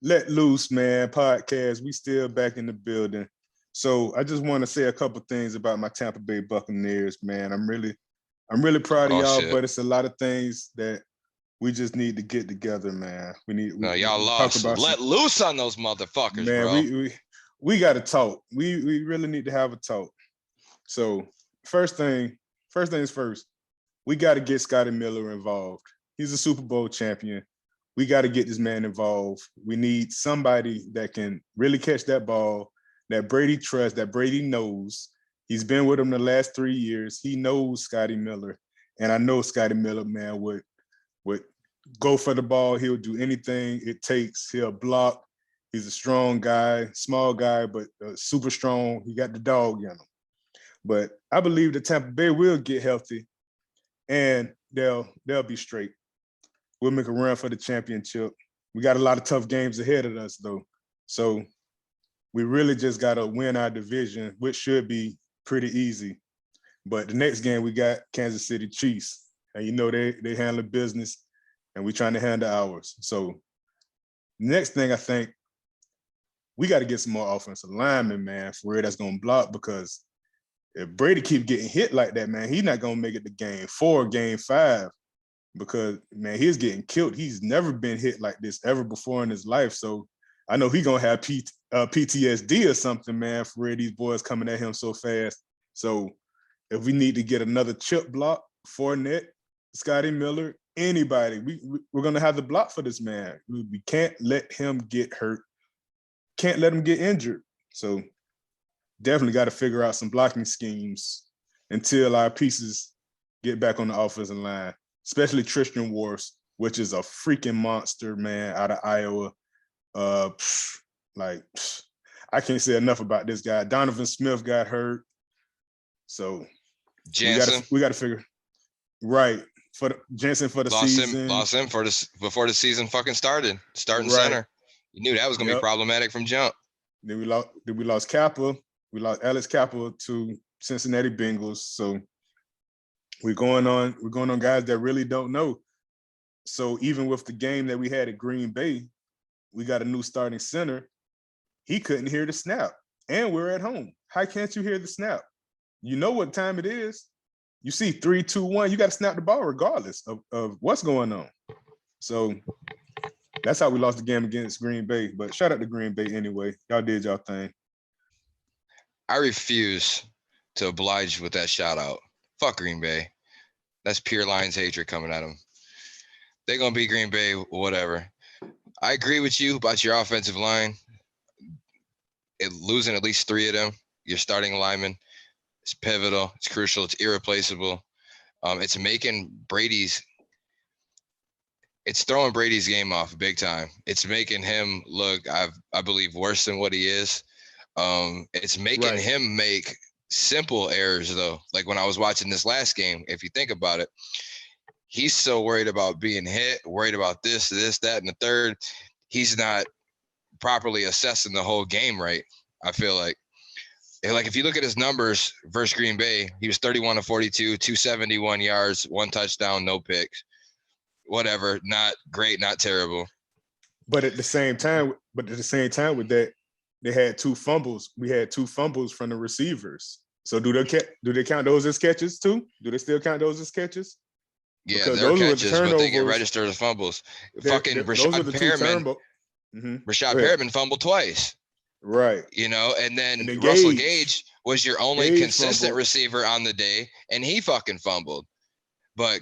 Let Loose, man, podcast. We still back in the building. So I just want to say a couple things about my Tampa Bay Buccaneers, man. I'm really proud of Oh y'all, shit. but it's a lot of things that we just need to get together, man. We need No, y'all we talk lost. about some Let loose on those motherfuckers, man. bro. We got to talk. We really need to have a talk. So first thing, first things first, we got to get Scotty Miller involved. He's a Super Bowl champion. We got to get this man involved. We need somebody that can really catch that ball, that Brady trusts, that Brady knows. He's been with him the last 3 years. He knows Scotty Miller. And I know Scotty Miller, man, would go for the ball. He'll do anything it takes. He'll block. He's a strong guy, small guy, but super strong. He got the dog in him. But I believe that Tampa Bay will get healthy and they'll be straight. We'll make a run for the championship. We got a lot of tough games ahead of us, though. So we really just got to win our division, which should be pretty easy. But the next game, we got Kansas City Chiefs. And you know they handle business, and we're trying to handle ours. So next thing, I think we got to get some more offensive linemen, man, for real, that's going to block, because if Brady keep getting hit like that, man, he's not going to make it to game 4, game 5. Because, man, he's getting killed. He's never been hit like this ever before in his life. So I know he's going to have PTSD or something, man, for where these boys coming at him so fast. So if we need to get another chip block, Fournette, Scotty Miller, anybody, we're going to have to block for this man. We can't let him get hurt. Can't let him get injured. So definitely got to figure out some blocking schemes until our pieces get back on the offensive line. Especially Tristan Wirfs, which is a freaking monster, man, out of Iowa. I can't say enough about this guy. Donovan Smith got hurt, so Jansen. we got to figure right for Jansen for the season. Lost him before the season fucking started. Starting center, you knew that was gonna be problematic from jump. Then we lost Kappa. We lost Alex Kappa to Cincinnati Bengals. So we're going on guys that really don't know. So even with the game that we had at Green Bay, we got a new starting center. He couldn't hear the snap, and we're at home. How can't you hear the snap? You know what time it is. You see 3, 2, 1. You got to snap the ball regardless of what's going on. So that's how we lost the game against Green Bay. But shout out to Green Bay anyway. Y'all did y'all thing. I refuse to oblige with that shout out. Fuck Green Bay. That's pure Lions hatred coming at them. They're going to be Green Bay, whatever. I agree with you about your offensive line. Losing at least 3 of them, your starting linemen, it's pivotal. It's crucial. It's irreplaceable. It's throwing Brady's game off big time. It's making him look, I believe, worse than what he is. It's making him make simple errors, though. Like when I was watching this last game, if you think about it, he's so worried about being hit, worried about this, that, and the third. He's not properly assessing the whole game right, I feel like. Like if you look at his numbers versus Green Bay, he was 31 of 42, 271 yards, 1 touchdown, no picks. Whatever, not great, not terrible. But at the same time with that, they had 2 fumbles. We had 2 fumbles from the receivers. So do they count those as catches too? Do they still count those as catches? Yeah, because they're catches, but they get registered as fumbles. Fucking Rashad Perriman. Rashad Perriman fumbled twice. Right. You know, and then Russell Gage was your only consistent receiver on the day, and he fucking fumbled. But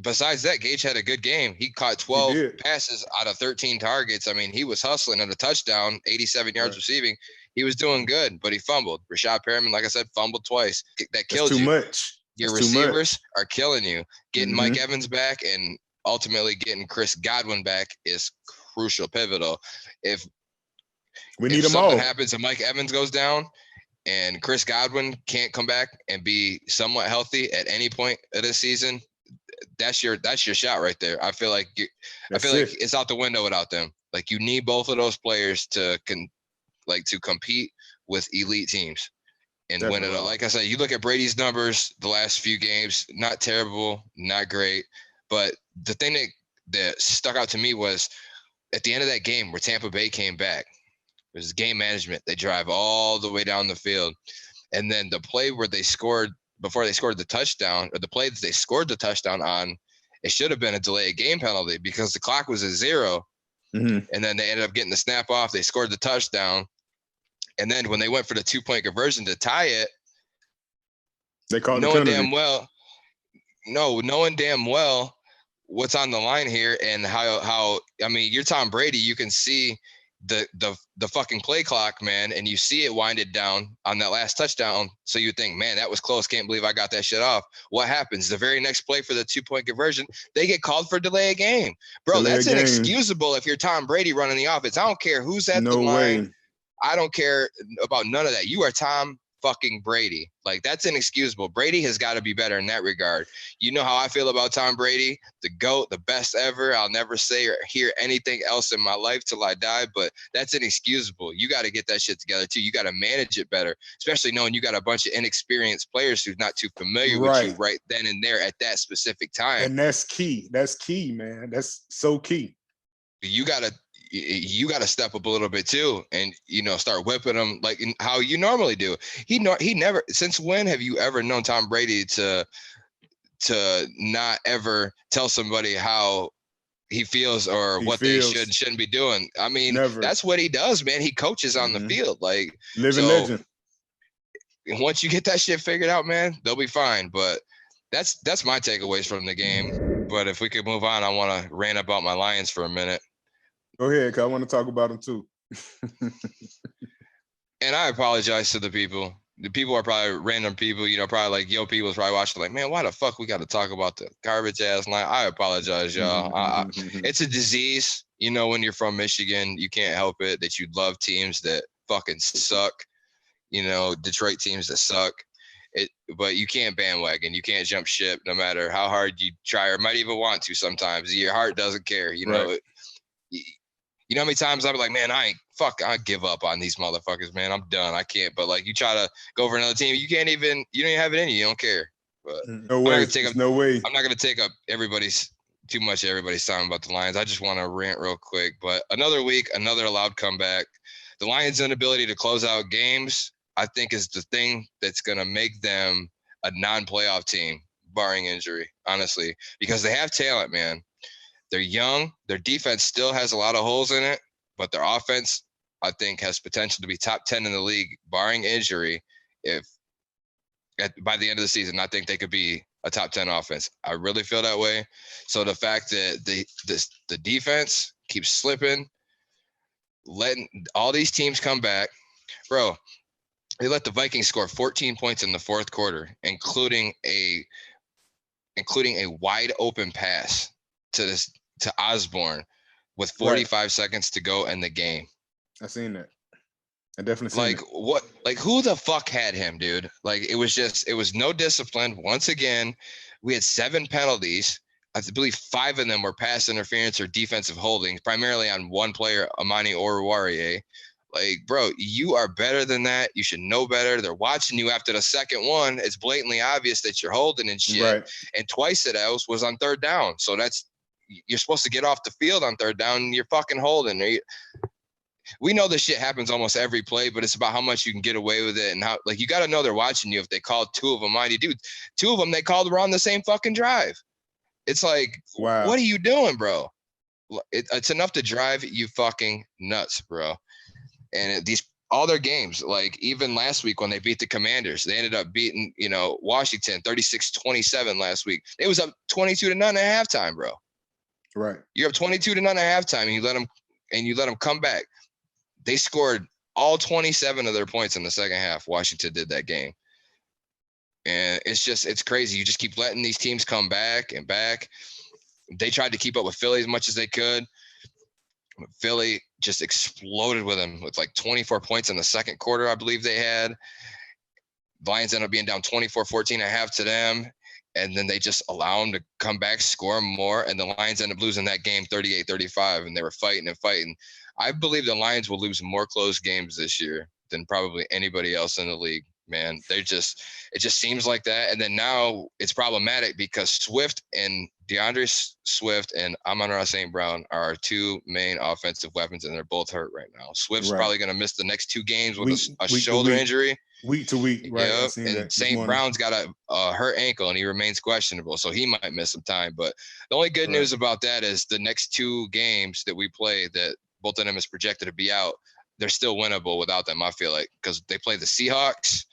besides that, Gage had a good game. He caught 12 passes out of 13 targets. I mean, he was hustling at a touchdown, 87 yards receiving. He was doing good, but he fumbled. Rashad Perriman, like I said, fumbled twice. That killed you. Much. Your receivers are killing you. Getting Mike Evans back and ultimately getting Chris Godwin back is crucial, pivotal. If something happens and Mike Evans goes down and Chris Godwin can't come back and be somewhat healthy at any point of this season, that's your shot right there. I feel like it's out the window without them. Like you need both of those players to compete with elite teams and win it all. Like I said, you look at Brady's numbers the last few games, not terrible, not great, but the thing that stuck out to me was at the end of that game where Tampa Bay came back, it was game management. They drive all the way down the field. And then the play where they scored, before they scored the touchdown, or the play that they scored the touchdown on, it should have been a delay of game penalty because the clock was at 0. Mm-hmm. And then they ended up getting the snap off. They scored the touchdown. And then when they went for the 2-point conversion to tie it, they called knowing the penalty. knowing damn well what's on the line here and how I mean, you're Tom Brady, you can see the fucking play clock, man, and you see it winded down on that last touchdown. So you think, man, that was close. Can't believe I got that shit off. What happens? The very next play for the 2-point conversion, they get called for delay of game. Bro, that's inexcusable if you're Tom Brady running the offense. I don't care who's at the line. Way. I don't care about none of that. You are Tom fucking Brady. Like, that's inexcusable. Brady has got to be better in that regard. You know how I feel about Tom Brady, the GOAT, the best ever. I'll never say or hear anything else in my life till I die, but that's inexcusable. You got to get that shit together too. You got to manage it better, especially knowing you got a bunch of inexperienced players who's not too familiar with you right then and there at that specific time. And that's key. That's key, man. That's so key. You got to step up a little bit too, and start whipping them like how you normally do. He never. Since when have you ever known Tom Brady to not ever tell somebody how he feels or what they shouldn't be doing? I mean, that's what he does, man. He coaches on the field, like living legend. Once you get that shit figured out, man, they'll be fine. But that's my takeaways from the game. But if we could move on, I want to rant about my Lions for a minute. Go ahead, because I want to talk about them too. And I apologize to the people. The people are probably random people, probably like people's probably watching like, man, why the fuck we got to talk about the garbage ass line? I apologize, y'all. It's a disease. When you're from Michigan, you can't help it that you love teams that fucking suck. Detroit teams that suck. But you can't bandwagon. You can't jump ship no matter how hard you try or might even want to sometimes. Your heart doesn't care, Right. You know how many times I'm like, man, I give up on these motherfuckers, man. I'm done. I can't. But like, you try to go for another team, you don't even have it in you. You don't care. But no way. No way. I'm not going to take up too much of everybody's time about the Lions. I just want to rant real quick. But another week, another loud comeback. The Lions' inability to close out games, I think, is the thing that's going to make them a non-playoff team, barring injury, honestly, because they have talent, man. They're young. Their defense still has a lot of holes in it, but their offense, I think, has potential to be top 10 in the league, barring injury. By the end of the season, I think they could be a top 10 offense. I really feel that way. So the fact that the defense keeps slipping, letting all these teams come back, bro. They let the Vikings score 14 points in the fourth quarter, including a wide open pass to Osborne with 45 seconds to go in the game. I seen that. I definitely seen it. What? Like, who the fuck had him, dude? Like, it was no discipline. Once again, we had 7 penalties. I believe 5 of them were pass interference or defensive holdings, primarily on one player, Amani Oruwariye. Like, bro, you are better than that. You should know better. They're watching you after the second one. It's blatantly obvious that you're holding and shit. Right. And twice it was on third down. So you're supposed to get off the field on third down and you're fucking holding. We know this shit happens almost every play, but it's about how much you can get away with it and how, like, you got to know they're watching you. If they called 2 of them, dude, 2 of them they called were on the same fucking drive. It's like, wow, what are you doing, bro? It's enough to drive you fucking nuts, bro. And all their games, like even last week when they beat the Commanders, they ended up beating, Washington 36-27 last week. It was up 22-0 at halftime, bro. Right. You're up 22-0 at halftime, and you let them come back. They scored all 27 of their points in the second half. Washington did that game. And it's crazy. You just keep letting these teams come back and back. They tried to keep up with Philly as much as they could. Philly just exploded with them with like 24 points in the second quarter, I believe they had. The Lions ended up being down 24-14 at half to them. And then they just allow them to come back, score more. And the Lions ended up losing that game 38-35. And they were fighting and fighting. I believe the Lions will lose more close games this year than probably anybody else in the league. man. It just seems like that. And then now it's problematic because Swift and DeAndre Swift and Amon-Ra St. Brown are our two main offensive weapons, and they're both hurt right now. Swift's probably going to miss the next 2 games with a shoulder injury. Week to week, right? Yep. And St. Brown's got a hurt ankle, and he remains questionable, so he might miss some time. But the only good news about that is the next 2 games that we play that both of them is projected to be out, they're still winnable without them, I feel like, because they play the Seahawks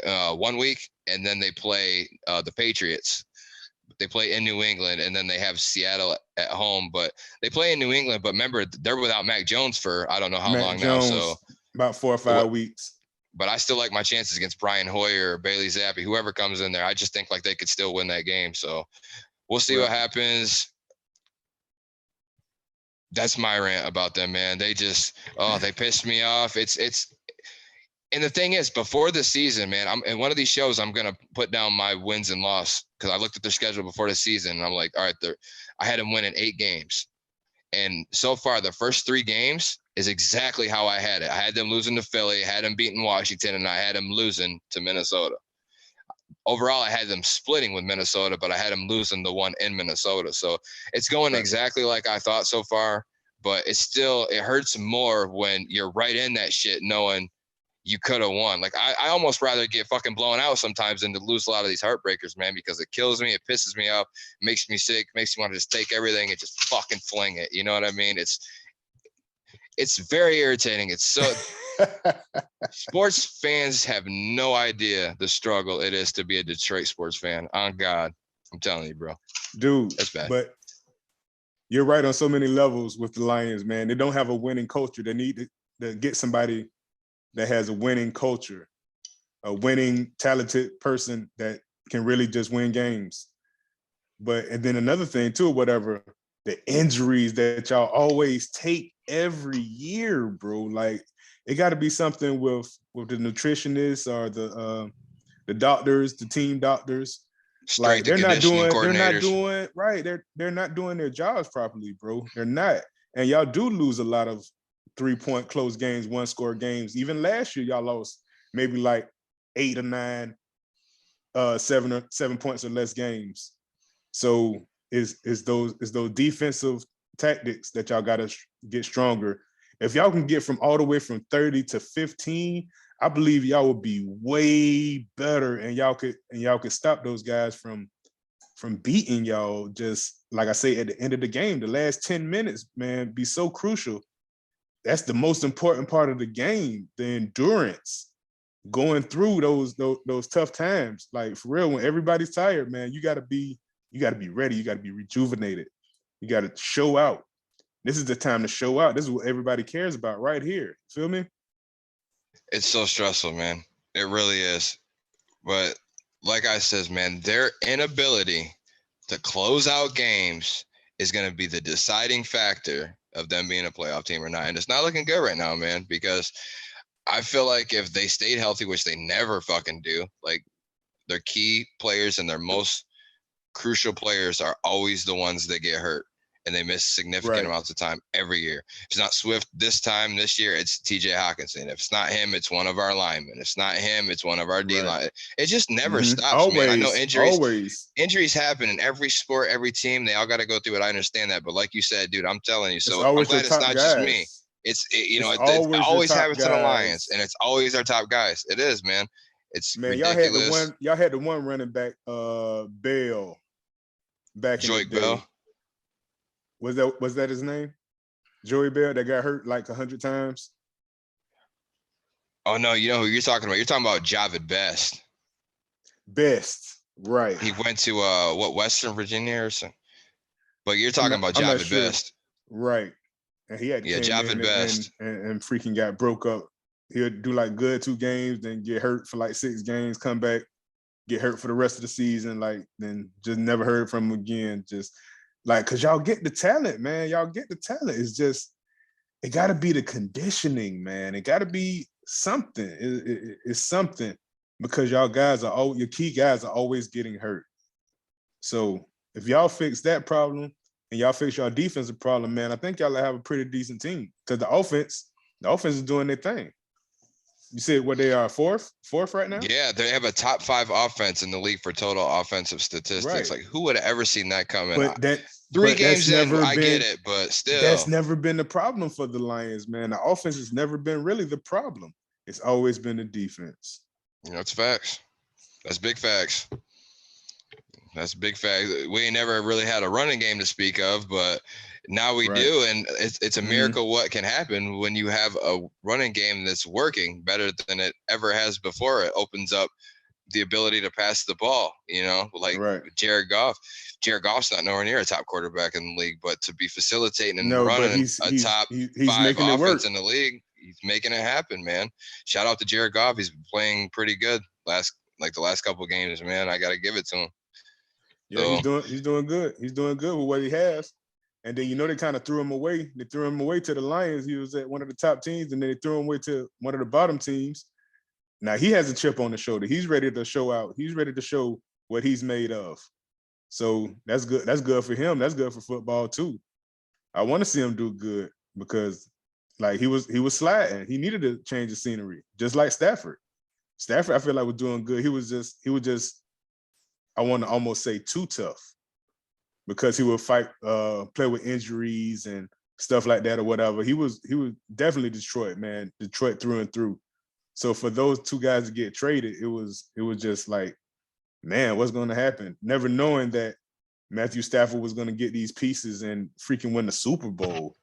1 week, and then they play the Patriots. They play in New England, and then they have Seattle at home. But they play in New England, but remember, they're without Mac Jones for I don't know how long Jones, now. So about 4 or 5 weeks. But I still like my chances against Brian Hoyer or Bailey Zappi, whoever comes in there. I just think like they could still win that game. So we'll see what happens. That's my rant about them, man. They just, they pissed me off. It's, and the thing is, before the season, man, I'm in one of these shows, I'm going to put down my wins and loss because I looked at their schedule before the season and I'm like, all right, I had them winning 8 games. And so far, the first 3 games is exactly how I had it. I had them losing to Philly, had them beating Washington, and I had them losing to Minnesota. Overall, I had them splitting with Minnesota, but I had them losing the one in Minnesota. So it's going exactly like I thought so far, but it hurts more when you're right in that shit knowing you could have won. Like I almost rather get fucking blown out sometimes than to lose a lot of these heartbreakers, man, because it kills me. It pisses me off, makes me sick, makes me want to just take everything and just fucking fling it. You know what I mean? It's very irritating. It's so sports fans have no idea the struggle it is to be a Detroit sports fan. On God, I'm telling you, bro. Dude, that's bad. But you're right on so many levels with the Lions, man. They don't have a winning culture. They need to get somebody that has a winning culture, a winning, talented person that can really just win games. And then another thing too, whatever, the injuries that y'all always take every year, bro. Like it got to be something with the nutritionists or the doctors, the team doctors. Like they're not doing right. They're not doing their jobs properly, bro. They're not. And y'all do lose a lot of 3-point close games, 1-score games. Even last year, y'all lost maybe like 8 or 9, 7 points or less games. So it's those defensive tactics that y'all got to get stronger. If y'all can get all the way from 30 to 15, I believe y'all will be way better, and y'all could stop those guys from beating y'all. Just like I say, at the end of the game, the last 10 minutes, man, be so crucial. That's the most important part of the game, the endurance, going through those tough times. Like for real, when everybody's tired, man, you gotta be ready, you gotta be rejuvenated. You gotta show out. This is the time to show out. This is what everybody cares about right here. Feel me? It's so stressful, man. It really is. But like I says, man, their inability to close out games is going to be the deciding factor of them being a playoff team or not. And it's not looking good right now, man, because I feel like if they stayed healthy, which they never fucking do, like their key players and their most crucial players are always the ones that get hurt. And they miss significant amounts of time every year. If it's not Swift this year, it's TJ Hawkinson. If it's not him, it's one of our linemen. If it's not him, it's one of our D-line. It just never stops, man. I know injuries happen in every sport, every team. They all got to go through it. I understand that. But like you said, dude, I'm telling you. So I'm glad it's not just me. It always happens to the Lions, and it's always our top guys. It is, man. It's ridiculous. Y'all had the one running back, Bell, back in the day. Bell. Was that his name? Joey Bell, that got hurt like 100 times? Oh, no, you know who you're talking about. You're talking about Javid Best. Best, right. He went to, Western Virginia or something? But you're talking about Javid Best. Right. And he had Javid Best. And freaking got broke up. He'll do like good 2 games, then get hurt for like 6 games, come back, get hurt for the rest of the season, like then just never heard from him again. Just like, cause y'all get the talent, man. Y'all get the talent. It's just, it gotta be the conditioning, man. It gotta be something. It's something, because your key guys are always getting hurt. So if y'all fix that problem and y'all fix your defensive problem, man, I think y'all have a pretty decent team. Cause the offense is doing their thing. You said what they are, fourth right now? Yeah, they have a top 5 offense in the league for total offensive statistics. Right. Like, who would have ever seen that coming? But that 3 but that's games in, never I get been it, but that's still, never been the problem for the Lions, man. The offense has never been really the problem. It's always been the defense. it's facts. That's big facts. That's big fact. We ain't never really had a running game to speak of, but now we Right. do, and it's a miracle what can happen when you have a running game that's working better than it ever has before. It opens up the ability to pass the ball, like Right. Jared Goff. Jared Goff's not nowhere near a top quarterback in the league, but to be facilitating and No, but running he's a he's top he's 5 making it offense work. in the league, he's making it happen, man. Shout out to Jared Goff. He's been playing pretty good the last couple of games, man. I got to give it to him. Yeah, he's doing good. He's doing good with what he has. And then they kind of threw him away. They threw him away to the Lions. He was at one of the top teams, and then they threw him away to one of the bottom teams. Now he has a chip on the shoulder. He's ready to show out. He's ready to show what he's made of. So that's good. That's good for him. That's good for football too. I want to see him do good because like he was sliding. He needed to change the scenery, just like Stafford. Stafford, I feel like was doing good. He was just I want to almost say too tough because he would play with injuries and stuff like that or whatever. He was definitely Detroit, man. Detroit through and through. So for those two guys to get traded, it was just like, man, what's going to happen? Never knowing that Matthew Stafford was going to get these pieces and freaking win the Super Bowl.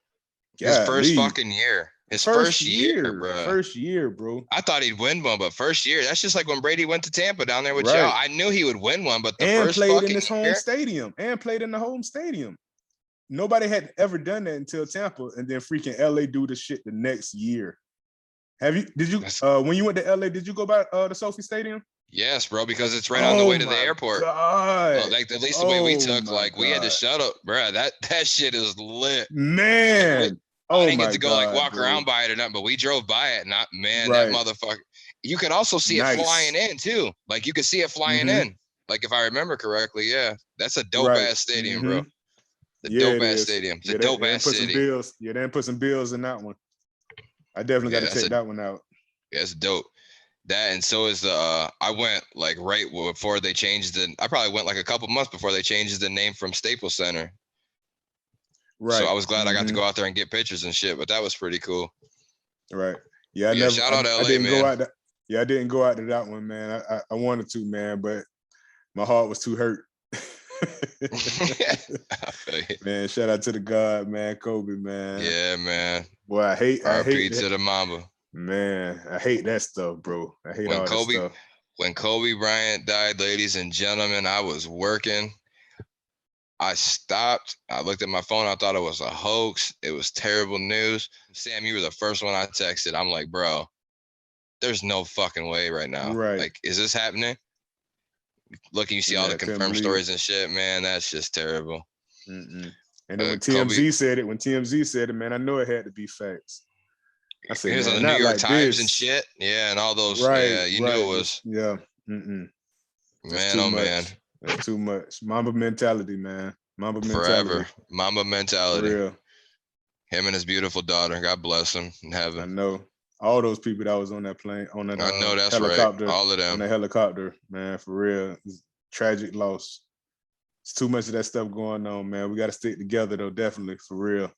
His first Golly. fucking year. His first year, bro. First year, bro. I thought he'd win one, but first year. That's just like when Brady went to Tampa down there with Right. Joe. I knew he would win one, but the and first played fucking in his home year, stadium. And played in the home stadium. Nobody had ever done that until Tampa, and then freaking LA do the shit the next year. Did you when you went to LA, did you go by the Sophie Stadium? Yes, bro, because it's right on the way to the airport. God. Like at least the way we took, like we had to shut up, bro. That shit is lit, man. I didn't get to go like walk around by it or nothing, but we drove by it. Not man, that motherfucker. You could also see it flying in too. Like you could see it flying in. Like if I remember correctly, yeah, that's a dope ass stadium, bro. The dope ass stadium. It's a dope ass city. They didn't put some bills in that one. I definitely got to check that one out. Yeah, it's dope. That and so is the I went like right before they changed I probably went like a couple months before they changed the name from Staples Center. Right. So I was glad I got to go out there and get pictures and shit, but that was pretty cool. Right. Yeah, shout out LA, I didn't man. go out I didn't go out to that one, man. I wanted to, man, but my heart was too hurt. Man, shout out to the God, man, Kobe, man. Yeah, man. Boy, I hate RP to the Mamba. Man, I hate that stuff, bro. I hate all that stuff. When Kobe Bryant died, ladies and gentlemen, I was working. I stopped. I looked at my phone. I thought it was a hoax. It was terrible news. Sam, you were the first one I texted. I'm like, bro, there's no fucking way right now. Right. Like, is this happening? Look, you see all the confirmed stories and shit, man. That's just terrible. And then when TMZ said it, man, I know it had to be facts. I said, here's on the New York Times and shit. Yeah, and all those. Right, yeah, you knew it was. Yeah. Man, oh man. That's too much. Mamba mentality, man. Mamba mentality. Forever. Mamba mentality. For real. Him and his beautiful daughter. God bless him in heaven. I know. All those people that was on that plane, on that I know that's helicopter. Right. All of them. On that helicopter, man, for real. It's tragic loss. It's too much of that stuff going on, man. We got to stick together, though, definitely, for real.